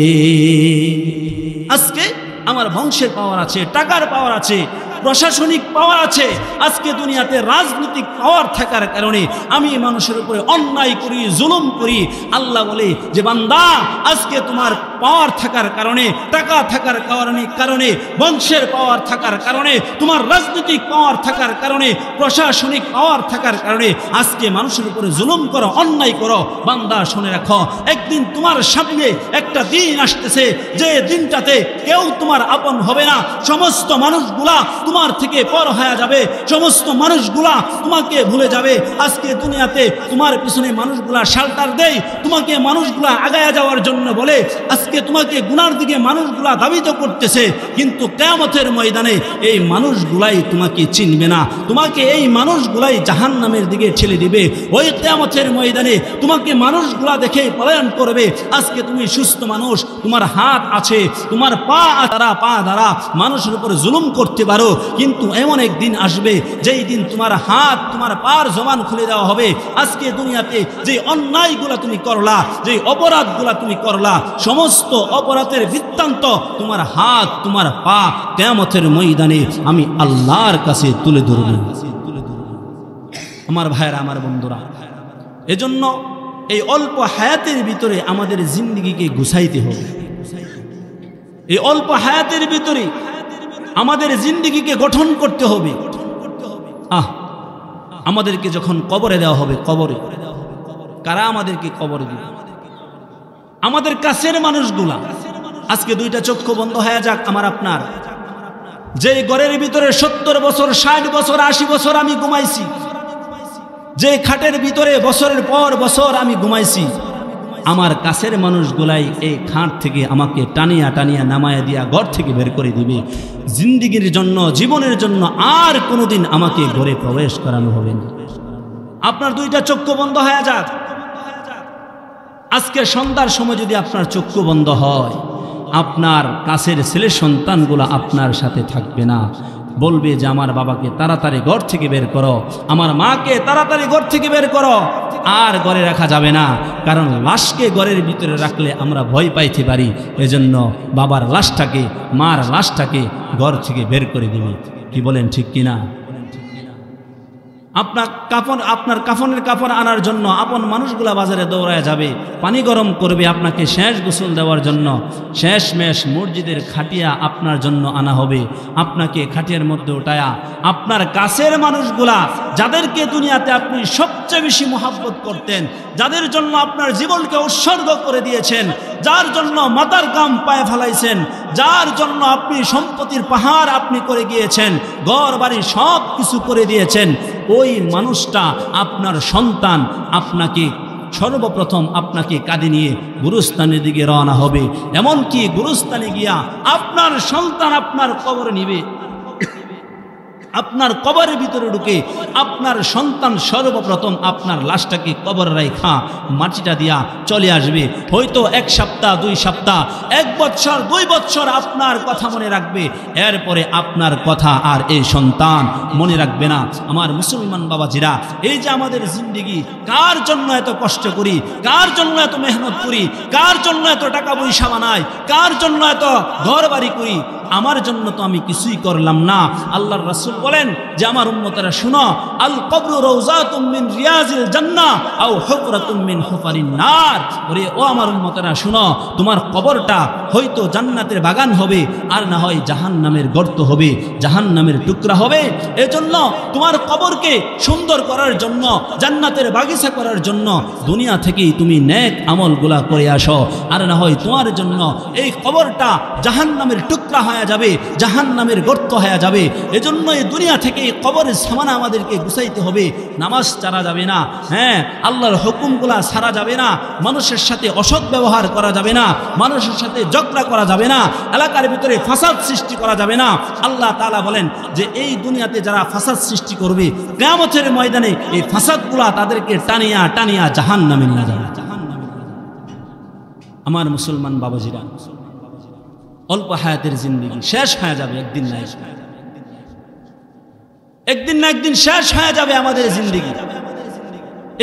আজকে আমার বংশের পাওয়ার আছে, টাকার পাওয়ার আছে, প্রশাসনিক পাওয়ার আছে, আজকে দুনিয়াতে রাজনৈতিক পাওয়ার থাকার কারণে আমি মানুষের উপরে অন্যায় করি, জুলুম করি। আল্লাহ বলে যে বান্দা আজকে তোমার পাওয়ার থাকার কারণে, টাকা থাকার কারণে, বংশের পাওয়ার থাকার কারণে, তোমার রাজনৈতিক পাওয়ার থাকার কারণে, প্রশাসনিক পাওয়ার থাকার কারণে আজকে মানুষের উপরে জুলুম করো, অন্যায় করো। বান্দা শুনে রাখো, একদিন তোমার সামনে একটা দিন আসতেছে যে দিনটাতে কেউ তোমার আপন হবে না, সমস্ত মানুষগুলা তোমার থেকে পর হয়ে যাবে, সমস্ত মানুষগুলা তোমাকে ভুলে যাবে। আজকে দুনিয়াতে তোমার পিছনে মানুষগুলা শাল্টার দেয়, তোমাকে মানুষগুলা আগায়া যাওয়ার জন্য বলে, আজকে তোমাকে গুনার দিকে মানুষগুলা ধাবিত করতেছে, কিন্তু কিয়ামতের ময়দানে এই মানুষগুলাই তোমাকে চিনবে না, তোমাকে এই মানুষগুলাই জাহান্নামের দিকে ঠেলে দিবে। ওই কিয়ামতের ময়দানে তোমাকে মানুষগুলা দেখে পলায়ন করবে। আজকে তুমি সুস্থ মানুষ, তোমার হাত আছে, তোমার পা দ্বারা মানুষের উপরে জুলুম করতে পারো, কিন্তু এমন একদিন আসবে যেই দিন তোমার হাত, তোমার পার জবান খুলে দেওয়া হবে। আজকে দুনিয়াতে যে অন্যায়গুলা তুমি করলা, যে অপরাধগুলা তুমি করলা, সমস্ত অপরাধের বৃত্তান্ত তোমার হাত, তোমার পা কিয়ামতের ময়দানে আমি আল্লাহর কাছে তুলে ধরব। আমার ভাইরা, আমার বন্ধুরা, এজন্য এই অল্প হায়াতের ভিতরে আমাদের জিন্দেগিকে গুছাইতে হবে। এই অল্প হায়াতের ভিতরে আমাদের জিন্দেগিকে গঠন করতে হবে। আমাদেরকে যখন কবরে দেওয়া হবে, কবরে কারা আমাদেরকে কবরে দিবে? আমাদের কাছের মানুষগুলা। আজকে দুইটা চক্ষু বন্ধ হয়ে যাক আমার আপনার, যে ঘরের ভিতরে 70 বছর, 60 বছর, 80 বছর আমি ঘুমাইছি, যে খাটের ভিতরে বছরের পর বছর আমি ঘুমাইছি, আমার কাছের মানুষগুলাই এই খাট থেকে আমাকে টানিয়া টানিয়া নামায়া দিয়া ঘর থেকে বের করে দিবে। জিন্দেগির জন্য, জীবনের জন্য আর কোনোদিন আমাকে ঘরে প্রবেশ করানো হবে না। আপনার দুইটা চক্ষু বন্ধ হয়ে যাক। আজকে সন্ধ্যার সময় যদি আপনার চক্ষু বন্ধ হয়, আপনার কাছের ছেলে সন্তানগুলো আপনার সাথে থাকবে না, বলবে যে আমার বাবাকে তাড়াতাড়ি ঘর থেকে বের করো, আমার মাকে তাড়াতাড়ি ঘর থেকে বের করো। আর ঘরে রাখা যাবে না, কারণ লাশকে ঘরের ভিতরে রাখলে আমরা ভয় পাইতে পারি। এজন্য বাবার লাশটাকে, মার লাশটাকে ঘর থেকে বের করে দিবে। কি বলেন, ঠিক কিনা? আপনার কাফনের কাপড় আনার জন্য আপন মানুষগুলা বাজারে দৌড়ায় যাবে, পানি গরম করবে আপনাকে শেষ গোসল দেওয়ার জন্য। শেষমেশ মসজিদের খাটিয়া আপনার জন্য আনা হবে, আপনাকে খাটিয়ার মধ্যে উঠায়া আপনার কাছের মানুষগুলা, যাদেরকে দুনিয়াতে আপনি সবচেয়ে বেশি মহব্বত করতেন, যাদের জন্য আপনার জীবনকে উৎসর্গ করে দিয়েছেন, যার জন্য মাথার গাম পায়ে ফেলাইছেন, যার জন্য আপনি সম্পত্তির পাহাড় আপনি করে গিয়েছেন, ঘর বাড়ি সব কিছু করে দিয়েছেন, ওই মানুষটা আপনার সন্তান আপনাকে সর্বপ্রথম আপনাকে কাঁধে নিয়ে গুরুস্থানের দিকে রওনা হবে। এমনকি গুরুস্থানে গিয়া আপনার সন্তান আপনার কবর নিবে। আপনার কবরের ভিতরে ঢুকে আপনার সন্তান সর্বপ্রথম আপনার লাশটাকে কবরে রাখা মাটিটা দিয়া চলে আসবে। হয়তো 1 সপ্তাহ 2 সপ্তাহ 1 বছর 2 বছর আপনার কথা মনে রাখবে, এরপরে আপনার কথা আর এই সন্তান মনে রাখবে না। আমার মুসলমান বাবাজিরা, এই যে আমাদের জিন্দেগি, কার জন্য এত কষ্ট করি, কার জন্য এত মেহনত করি, কার জন্য এত টাকা পয়সা বানাই, কার জন্য এত ঘর বাড়ি করি? আমার জন্য তো আমি কিছুই করলাম না। আল্লাহর রাসূল বলেন যে আমার উম্মতেরা শুনো, আল কবরু রাউযাতুম মিন রিয়াজিল জান্নাহ আও হুফরাতুম মিন হুফারিন নার। ওরে ও আমার উম্মতেরা শুনো, তোমার কবরটা হয়তো জান্নাতের বাগান হবে, আর না হয় জাহান্নামের গর্ত হবে, জাহান্নামের টুকরা হবে। এজন্য তোমার কবরকে সুন্দর করার জন্য, জান্নাতের বাগিচা করার জন্য দুনিয়া থেকেই তুমি নেক আমলগুলা করে আসো, আর না হয় তোমার জন্য এই কবরটা জাহান্নামের টুকরা হয়ে যাবে, জাহান্নামের গর্ত হয়ে যাবে। এজন্য এই দুনিয়া থেকে কবরের সামানা আমাদেরকে গুছাইতে হবে। নামাজ ছাড়া যাবে না, হ্যাঁ, আল্লাহর হুকুমগুলা ছাড়া যাবে না, মানুষের সাথে অসৎ ব্যবহার করা যাবে না, মানুষের সাথে ঝগড়া করা যাবে না, এলাকার ভিতরে ফাসাদ সৃষ্টি করা যাবে না। আল্লাহ তাআলা বলেন যে এই দুনিয়াতে যারা ফাসাদ সৃষ্টি করবে, কিয়ামতের ময়দানে এই ফাসাদগুলা তাদেরকে টানিয়া টানিয়া জাহান্নামে নিয়ে যাবে। আমার মুসলমান বাবাজিরা, অল্প হায়াতের জিন্দেগি শেষ হয়ে যাবে, একদিন না একদিন শেষ হয়ে যাবে আমাদের জিন্দেগি।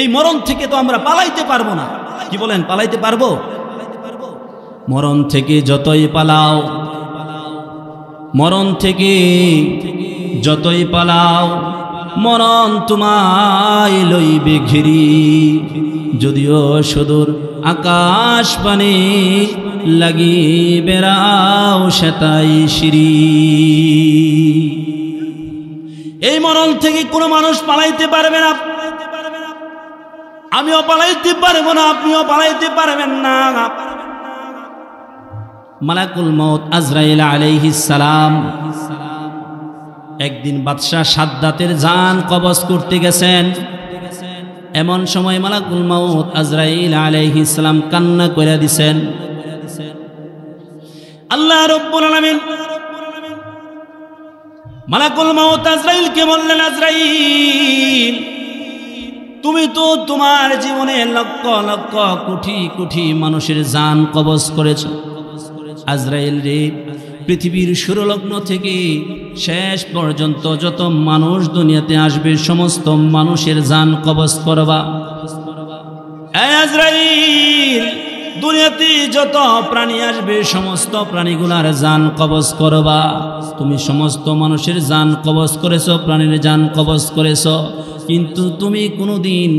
এই মরণ থেকে তো আমরা পালাইতে পারবো না। কি বলেন, পালাইতে পারবো? মরণ থেকে যতই পালাও, মরণ থেকে যতই পালাও, মরণ তোমায় লইবে ঘিরি। যদিও সুদূর আকাশ পানে লাগি বেড়াও সেটাই সিঁড়ি। এই মরণ থেকে কোনো মানুষ পালাইতে পারবে না, আমিও পালাইতে পারবো না, আপনিও পালাইতে পারবেন না। মালাকুল মউত আজরাইল আলাইহিস সালাম একদিন বাদশাহ সাদ্দাতের জান কবজ করতে গেছেন। এমন সময় মালাকুল মউত আজরাইল আলাইহিস সালাম কান্না করে দিছেন। আল্লাহ রাব্বুল আলামিন মালাকুল মউত আজরাইলকে বললেন, আজরাইল, তুমি তো তোমার জীবনে লক্ষ লক্ষ কোটি কোটি মানুষের জান কবজ করেছো। আজরাইল রে, পৃথিবীর শুরুলগ্ন থেকে শেষ পর্যন্ত যত মানুষ দুনিয়াতে আসবে সমস্ত মানুষের জান কবজ করবা। এই আজরাইল, দুনিয়াতে যত প্রাণী আসবে সমস্ত প্রাণীগুলার জান কবজ করবা। তুমি সমস্ত মানুষের জান কবজ করেছো, প্রাণীর জান কবজ করেছো, কিন্তু তুমি কোনোদিন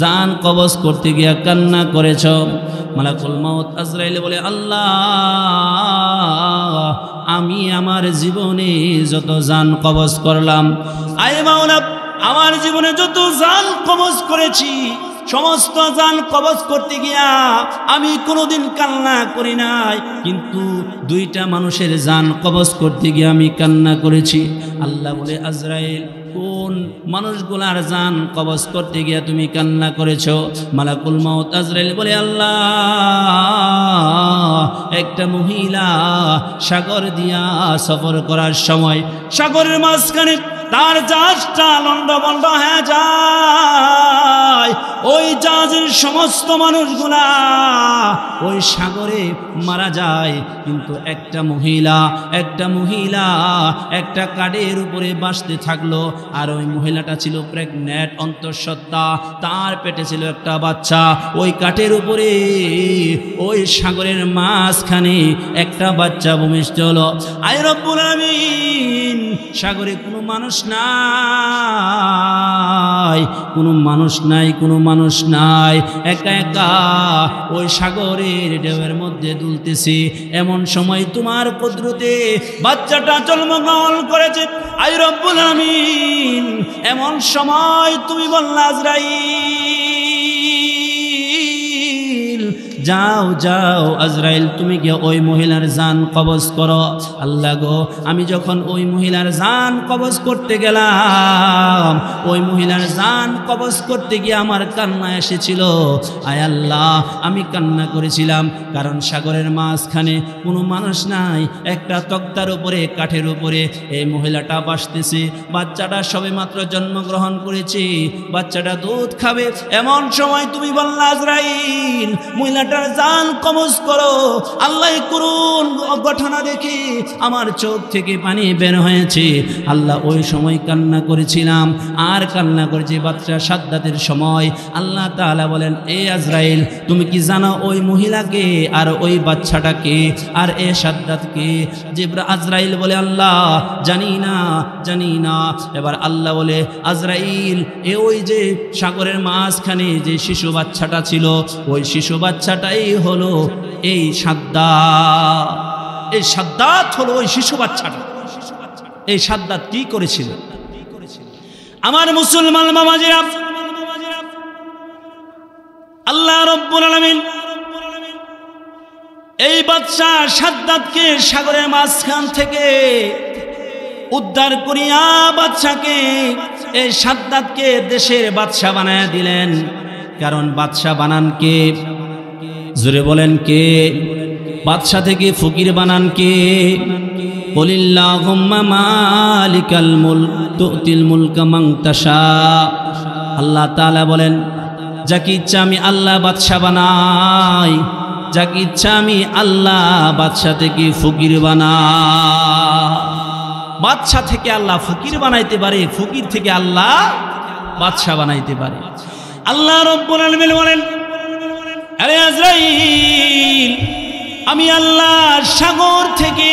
জান কবজ করতে গিয়া কান্না করেছ। মালাকুল মউত আজরাইল বলে, আল্লাহ, আমি আমার জীবনে যত জান কবজ করলাম, আয় মাওলা, আমার জীবনে যত জান কবজ করেছি, সমস্ত জান কবজ করতে গিয়া আমি কোনোদিন কান্না করি নাই, কিন্তু 2টা মানুষের জান কবজ করতে গিয়ে আমি কান্না করেছি। আল্লাহ বলে, আজরাইল, কোন মানুষগুলার জান কবজ করতে গিয়া তুমি কান্না করেছ? মালাকুল মউত আজরাইল বলে, আল্লাহ, একটা মহিলা সাগর দিয়া সফর করার সময় সাগরের মাঝখানে তার জাহাজটা লন্ডভন্ড হয়ে যায়। ওই জাহাজের সমস্ত মানুষগুলা ওই সাগরে মারা যায়, কিন্তু একটা মহিলা একটা কাঠের উপরে বাঁচতে থাকলো। আর ওই মহিলাটা ছিল প্রেগনেন্ট, অন্তঃসত্ত্বা, তার পেটে ছিল একটা বাচ্চা। ওই কাঠের উপরে ওই সাগরের মাঝখানে একটা বাচ্চা ভূমিষ্ঠ হলো। আয় রব্বুল আমিন, সাগরে কোনো মানুষ নাই, কোনো মানুষ নাই, কোনো মানুষ নাই, একা একা ওই সাগরের ঢেউয়ের মধ্যে দুলতেছে। এমন সময় তোমার কুদরতে বাচ্চাটা জন্মগ্রহণ করেছে। আয় রব্বুল আমিন, এমন সময় তুমি বললা, আজরাইল, যাও যাও আজরাইল তুমি গিয়ে ওই মহিলার জান কবজ করো। আল্লাহ গো, আমি যখন ওই মহিলার জান কবজ করতে গেলাম, ওই মহিলার জান কবজ করতে গিয়ে আমার কান্না এসেছিল। আয় আল্লাহ, আমি কান্না করেছিলাম, কারণ সাগরের মাঝখানে কোনো মানুষ নাই, একটা তক্তার উপরে, কাঠের উপরে এই মহিলাটা বাসতেছে। বাচ্চাটা সবে মাত্র জন্মগ্রহণ করেছে, বাচ্চাটা দুধ খাবে, এমন সময় তুমি বললা আজরাইল মহিলাটার জান কবজ করো। আল্লাহ করুন ঘটনা দেখে আমার চোখ থেকে পানি বের হয়েছে। আল্লাহ ওই সময় কান্না করেছিলাম, আর কান্না করেছি বাচ্চা সাদ্দাতের সময়। আল্লাহ তাআলা বলেন, এ আজরাইল তুমি কি জানো ওই মহিলাকে আর ওই বাচ্চাটাকে আর এ সাদ্দাতকে? আজরাইল বলে, আল্লাহ জানি না, জানি না। এবার আল্লাহ বলে, আজরাইল ওই যে সাগরের মাঝখানে যে শিশু বাচ্চাটা ছিল, ওই শিশু বাচ্চাটাই হলো এই সাদ্দাত। এই সাদ্দাত হলো ওই শিশু বাচ্চাটা। এই সাদ্দাত কি করেছিল? আমার মুসলমান বাবাজিরা, আল্লাহ রাব্বুল আলামিন এই বাচ্চা সাদ্দাতকে সাগরের মাঝখান থেকে উদ্ধার করিয়া বাচ্চাকে, এই সাদ্দাতকে দেশের বাদশা বানায়া দিলেন। কারণ বাদশা বানান কে? জোরে বলেন কে? বাদশা থেকে ফকির বানান কে? কুলিল্লাহুম্মা মালিকাল মুলক তুতিল মুলকা মান তাশা। আল্লাহ তাআলা বলেন, যাকে ইচ্ছা আমি আল্লাহ বাদশা বানাই, যাকে ইচ্ছা আমি আল্লাহ বাদশা থেকে ফকির বানাই। বাদশা থেকে আল্লাহ ফকির বানাইতে পারে, ফকির থেকে আল্লাহ বাদশা বানাইতে পারে। আল্লাহ রাব্বুল আলামিন বলেন, আরে আজরাইল আমি আল্লাহ সাগর থেকে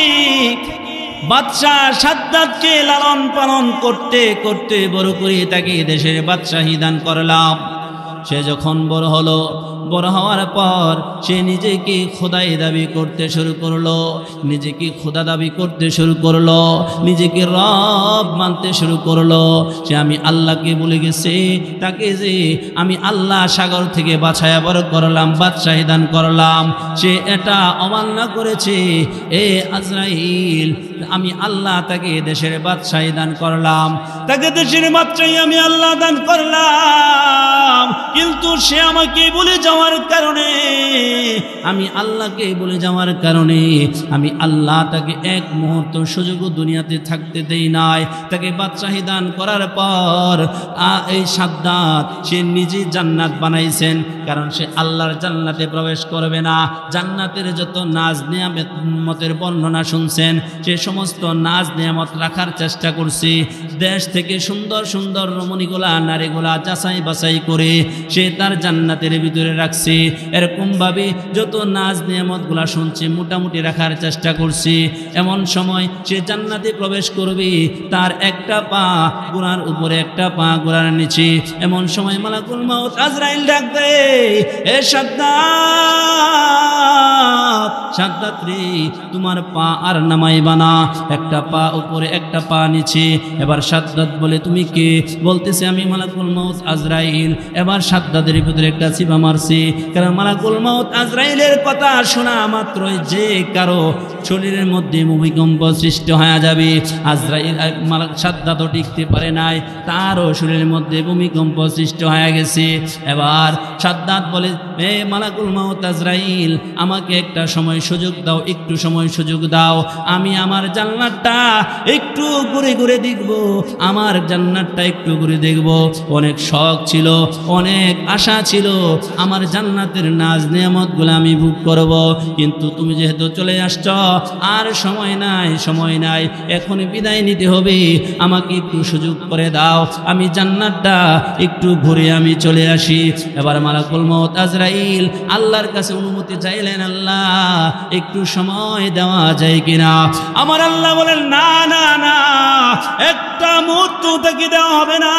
বাদশা সাদ্দাতকে লালন পালন করতে করতে বড় করে তাকে দেশের বাদশাহী দান করলাম। সে যখন বড় হলো, বড় হওয়ার পর সে নিজেকে খোদাই দাবি করতে শুরু করলো, নিজেকে খোদা দাবি করতে শুরু করলো, নিজেকে রব মানতে শুরু করলো। সে আমি আল্লাহকে বলে গেছে, তাকে যে আমি আল্লাহ সাগর থেকে বাছায়া বড় করলাম, বাদশাহী দান করলাম, সে এটা অমান্য করেছে। এ আজরাইল আমি আল্লাহ তাকে দেশের বাদশাহী দান করলাম, তাকে দেশের বাদশাহী আমি আল্লাহ দান করলাম, কিন্তু সে আমাকে বলে যাওয়ার কারণে, আমি আল্লাহকে বলে যাওয়ার কারণে আমি আল্লাহ তাকে এক মুহূর্ত সুযোগ দুনিয়াতে থাকতে দেই নাই। তাকে বাদশাহী দান করার পর এই সাদ্দাত সে নিজে জান্নাত বানাইছেন, কারণ সে আল্লাহর জান্নাতে প্রবেশ করবে না। জান্নাতের যত নাজ নিয়ামতের বর্ণনা শুনছেন, সে সমস্ত নাজ নিয়ামত রাখার চেষ্টা করছে। দেশ থেকে সুন্দর সুন্দর রমণীগুলা, নারীগুলা যাচাই বাছাই করে সে তার জান্নাতের ভিতরে রাখছে। এরকম ভাবে যত নাজ নিয়ামতগুলা শুনছে মোটামুটি রাখার চেষ্টা করছে। এমন সময় সে জান্নাতে প্রবেশ করবে, তার একটা পা গোড়ার উপরে, একটা পা গোড়ার নিচে। এমন সময় মালাকুল মউত আজরাইল ডাক দেয়, এ সাদ্দাত, সাদ্দাত রে তোমার পা আর নামাইবা না, একটা পা উপরে একটা পা নিচে। এবার সাদ্দাত বলে, তুমি কে? বলতেছে, আমি মালাকুল মউত আজরাইল। এবার সাদ্দাতের ভিতরে একটা চিপা মারছে, কারণ মালাকুল মউত আজরাইলের কথা শোনা মাত্রই যে কারো শরীরের মধ্যে ভূমিকম্প সৃষ্টি হয়ে যাবে। আজরাইল সাদ্দাতও টিকতে পারে নাই, তারও শরীরের মধ্যে ভূমিকম্প সৃষ্টি হয়ে গেছে। এবার সাদ্দাত বলে, এ মালাকুল মউত আজরাইল, আমাকে একটা সময় সুযোগ দাও, একটু সময় সুযোগ দাও, আমি আমার জান্নাতটা একটু ঘুরে ঘুরে দেখব, আমার জান্নাতটা একটু ঘুরে দেখব। অনেক শখ ছিল, অনেক আশা ছিল, আমার জান্নাতের নাজ নিয়ামতগুলো আমি ভোগ করব, কিন্তু তুমি যেহেতু চলে আসছ, আর সময় নাই, সময় নাই, এখনই বিদায় নিতে হবে, আমাকে একটু সুযোগ করে দাও, আমি জান্নাতটা একটু ঘুরে আমি চলে আসি। এবার মালাকুল মউত আজরাইল আল্লাহর কাছে অনুমতি চাইলেন, আল্লাহ একটু সময় দেওয়া যায় কিনা? আমার আল্লাহ বলেন, না না না, একটা মুহূর্ত তাকে দেওয়া হবে না।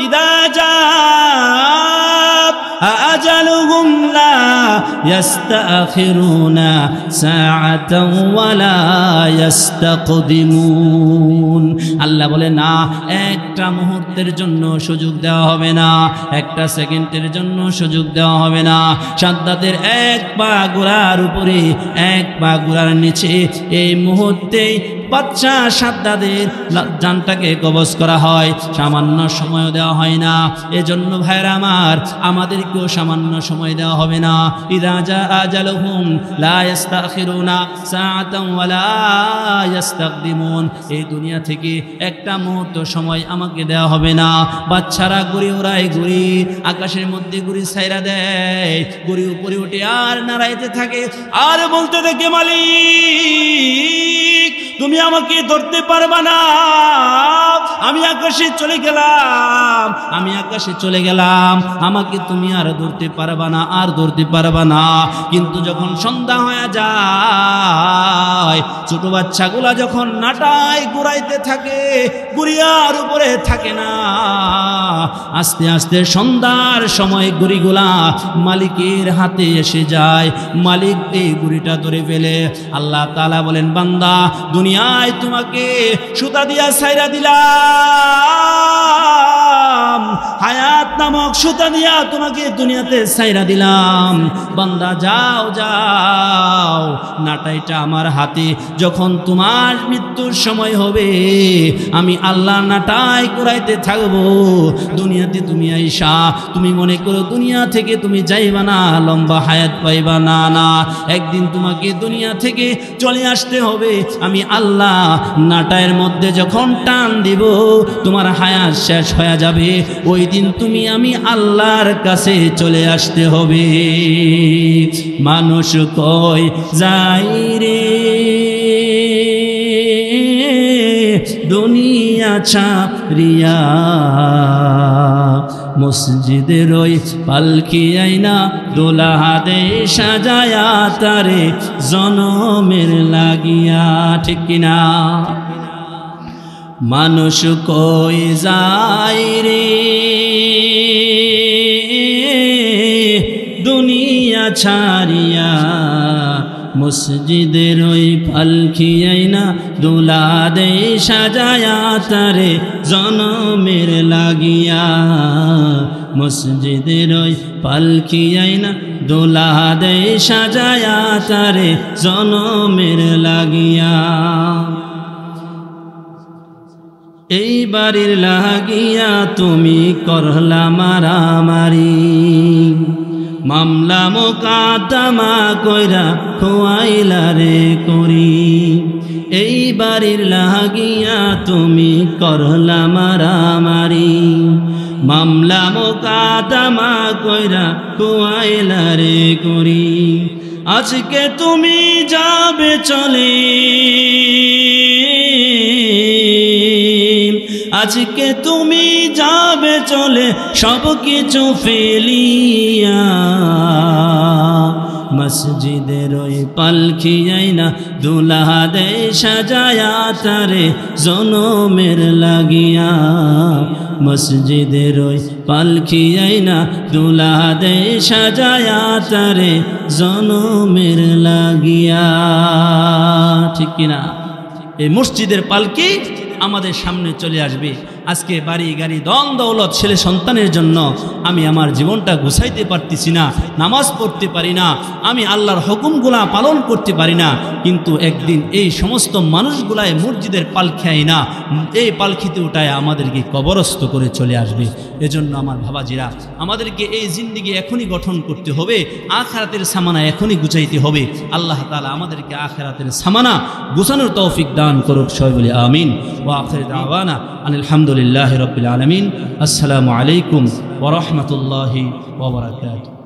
ইদা জাব আজালুহুম লা ইস্তাখিরুনা সাআতাও ওয়ালা ইস্তাকদিমুন। আল্লাহ বলে না, একটা মুহূর্তের জন্য সুযোগ দেওয়া হবে না, একটা সেকেন্ডের জন্য সুযোগ দেওয়া হবে না। সাদ্দাতের এক পা গোড়ার উপরে এক পা গোড়ার নিচে এই মুহূর্তে বাচ্চা সাদ্দাদের জানটাকে কবজ করা হয়, সামান্য সময় দেওয়া হয় না। এজন্য ভাইরা আমার, আমাদেরকেও সামান্য সময় দেওয়া হবে না। ইযা জা আজালুহুম লা ইস্তাখিরুনা সাআতাও ওয়ালা ইস্তাকদিমুন। এই দুনিয়া থেকে একটা মুহূর্ত সময় আমাকে দেওয়া হবে না। বাচ্চারা ঘুরে ওড়ায়, ঘুরি আকাশের মধ্যে ঘুরি ছাইরা দেয়, ঘুরি উপরে উঠে আর নাড়াইতে থাকে আর বলতে থাকে, মালিক তুমি আমাকে ধরতে পারবা না, আমি আকাশে চলে গেলাম, আমি আকাশে চলে গেলাম, আমাকে তুমি আর ধরতে পারবা না, আর ধরতে পারবা না। কিন্তু যখন সন্ধ্যা হয়ে যায়, ছোট বাচ্চাগুলা যখন নাটায় ঘুরাইতে থাকে, গুড়িয়ার উপরে থাকে না, আস্তে আস্তে সন্ধ্যার সময় গুড়িগুলা মালিকের হাতে এসে যায়। মালিক এই গুড়িটা ধরে ফেলে। আল্লাহ তাআলা বলেন, বান্দা দুনিয়ায় তোমাকে সুতা দিয়া ছাইরা দিলাম, হায়াত নামক সুতা দিয়া তোমাকে দুনিয়াতে ছাইরা দিলাম, বান্দা যাও যাও, নাটাইটা আমার হাতে। যখন তোমার মৃত্যুর সময় হবে, আমি আল্লাহ নাটাই কুড়াইতে থাকবো। দুনিয়াতে তুমি আইসা তুমি মনে করো দুনিয়া থেকে তুমি যাইবা না, লম্বা হায়াত পাইবা না, না, একদিন তোমাকে দুনিয়া থেকে চলে আসতে হবে। আমি আল্লাহ নাটাইয়ের মধ্যে যখন টান দিব, তোমার হায়াত শেষ হয়ে যাবে। ওই দিন তুমি আমি আল্লাহর কাছে চলে আসতে হবে। মানুষ কই যাই রে দুনিয়া ছাড়িয়া, মসজিদের ওই পালকি আইনা দোলা দে সাজায়া তারে জনমের লাগিয়া। ঠিক কিনা? মানুষ কই যাই রে দুনিয়া ছাড়িয়া, মসজিদের ওই পালকি আইনা দোলা দে সাজায়া তারে জনমের লাগিয়া, মসজিদের ওই পালকি আইনা দোলা দে সাজায়া তারে জনমের লাগিয়া। এই বাড়ির লাগিয়া তুমি করলা মারামারি, মামলা মোকদ্দমা কইরা খোয়াইলা রে করি। এই বাড়ির লাগিয়া তুমি করলা মারামারি, মামলা মোকদ্দমা কইরা খোয়াইলা রে করি। আজকে তুমি যাবে চলে, আজকে তুমি যাবে চলে সব কিছু ফেলিয়া, মসজিদের ওই পালকি আইনা দুলা দে সাজায়া তারে জনমের লাগিয়া, মসজিদের ওই পালকি আইনা দুলা দে সাজায়া তারে জনমের লাগিয়া। ঠিক কিনা? এই মসজিদের পালকি আমাদের সামনে চলে আসবে। আজকে বাড়ি গাড়ি দন দৌলত ছেলে সন্তানের জন্য আমি আমার জীবনটা গুছাইতে পারতেছি না, নামাজ পড়তে পারি না, আমি আল্লাহর হুকুমগুলা পালন করতে পারি না। কিন্তু একদিন এই সমস্ত মানুষগুলাই মসজিদের পালকি আইনা এই পালকিতে উঠায় আমাদেরকে কবরস্থ করে চলে আসবে। এজন্য আমার বাবাজিরা, আমাদেরকে এই জিন্দিগি এখনই গঠন করতে হবে, আখিরাতের সামানা এখনই গুছাইতে হবে। আল্লাহ তাআলা আমাদেরকে আখিরাতের সামানা গুছানোর তৌফিক দান করুক। সবাই বলি আমিন। ওয়া আখির দাওয়ানা আনিল হামদুলিল্লাহি রাব্বিল আলামিন। আসসালামু আলাইকুম ওয়া রাহমাতুল্লাহি ওয়া বারাকাতুহু।